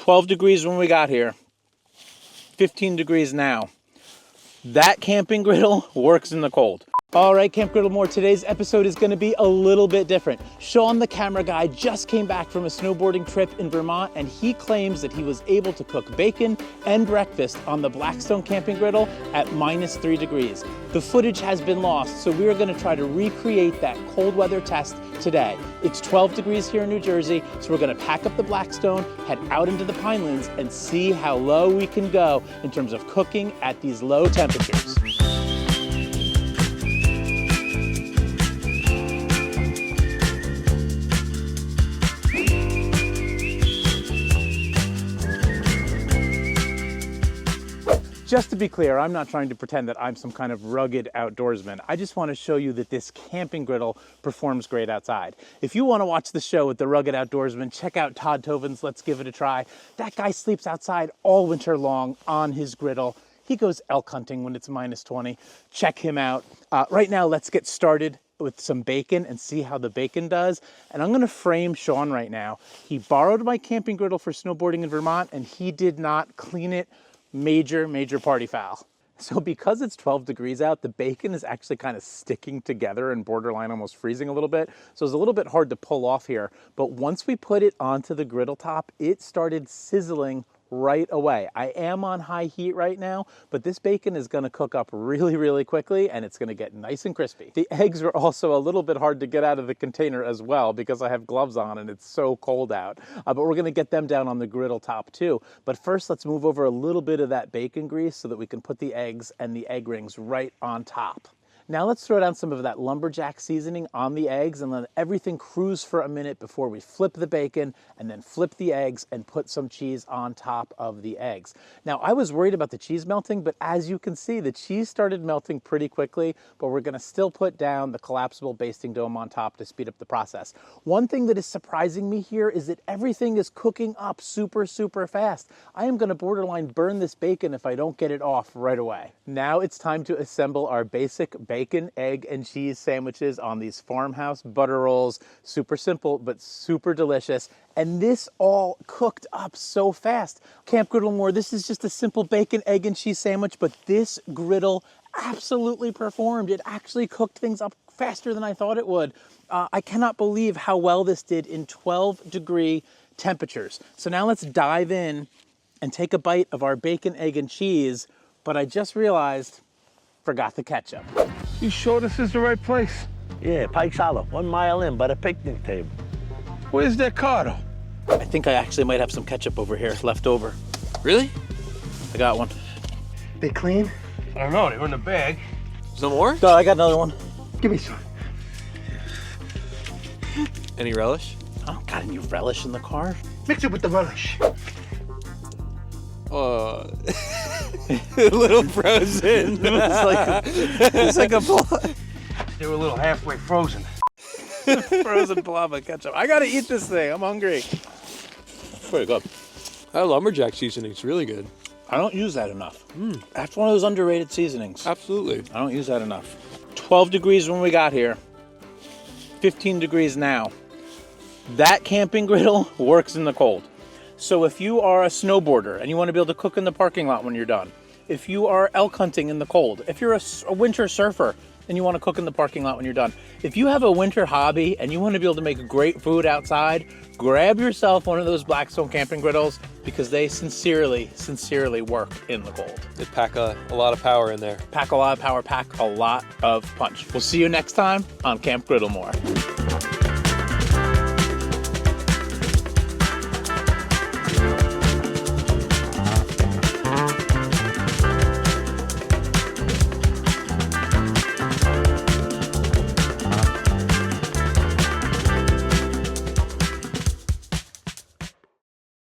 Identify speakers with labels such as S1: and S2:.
S1: 12 degrees when we got here, 15 degrees now. That camping griddle works in the cold. All right, Camp Griddle More, today's episode is gonna be a little bit different. Sean, the camera guy, just came back from a snowboarding trip in Vermont, and he claims that he was able to cook bacon and breakfast on the Blackstone Camping Griddle at -3 degrees. The footage has been lost, so we are gonna try to recreate that cold weather test today. It's 12 degrees here in New Jersey, so we're gonna pack up the Blackstone, head out into the Pinelands, and see how low we can go in terms of cooking at these low temperatures. Just to be clear, I'm not trying to pretend that I'm some kind of rugged outdoorsman. I just want to show you that this camping griddle performs great outside. If you want to watch the show with the rugged outdoorsman, check out Todd Tovin's Let's Give It a Try. That guy sleeps outside all winter long on his griddle. He goes elk hunting when it's -20. Check him out. Right now, let's get started with some bacon and see how the bacon does. And I'm gonna frame Sean right now. He borrowed my camping griddle for snowboarding in Vermont, and he did not clean it. Major party foul. So because it's 12 degrees out, the bacon is actually kind of sticking together and borderline almost freezing a little bit. So it's a little bit hard to pull off here. But once we put it onto the griddle top, it started sizzling right away. I am on high heat right now, but this bacon is gonna cook up really quickly, and it's gonna get nice and crispy. The eggs are also a little bit hard to get out of the container as well because I have gloves on and it's so cold out. But we're gonna get them down on the griddle top too. But first, let's move over a little bit of that bacon grease so that we can put the eggs and the egg rings right on top. Now let's throw down some of that lumberjack seasoning on the eggs and let everything cruise for a minute before we flip the bacon and then flip the eggs and put some cheese on top of the eggs. Now I was worried about the cheese melting, but as you can see, the cheese started melting pretty quickly, but we're gonna still put down the collapsible basting dome on top to speed up the process. One thing that is surprising me here is that everything is cooking up super fast. I am gonna borderline burn this bacon if I don't get it off right away. Now it's time to assemble our basic bacon, egg, and cheese sandwiches on these farmhouse butter rolls. Super simple, but super delicious. And this all cooked up so fast. Camp Griddle More, this is just a simple bacon, egg, and cheese sandwich, but this griddle absolutely performed. It actually cooked things up faster than I thought it would. I cannot believe how well this did in 12-degree temperatures. So now let's dive in and take a bite of our bacon, egg, and cheese, but I just realized forgot the ketchup.
S2: You sure this is the right place?
S3: Yeah, Pike's Hollow, 1 mile in by the picnic table.
S2: Where's that car, though?
S1: I think I actually might have some ketchup over here left over.
S4: Really?
S1: I got one.
S5: They clean?
S2: I don't know, they were in the bag.
S4: There's no more?
S1: Oh, I got another one.
S5: Give me some.
S4: Any relish?
S1: I don't got any relish in the car.
S5: Mix it with the relish.
S4: A little frozen.
S1: It's like a
S2: They were a little halfway frozen.
S1: frozen blob of ketchup. I gotta eat this thing. I'm hungry.
S4: Pretty good. That lumberjack seasoning's really good.
S1: I don't use that enough. That's one of those underrated seasonings.
S4: Absolutely.
S1: I don't use that enough. 12 degrees when we got here. 15 degrees now. That camping griddle works in the cold. So if you are a snowboarder and you want to be able to cook in the parking lot when you're done, if you are elk hunting in the cold, if you're a winter surfer and you want to cook in the parking lot when you're done, if you have a winter hobby and you want to be able to make great food outside, grab yourself one of those Blackstone camping griddles because they sincerely work in the cold.
S4: They pack a lot of power in there.
S1: Pack a lot of power, pack a lot of punch. We'll see you next time on Camp Griddle More.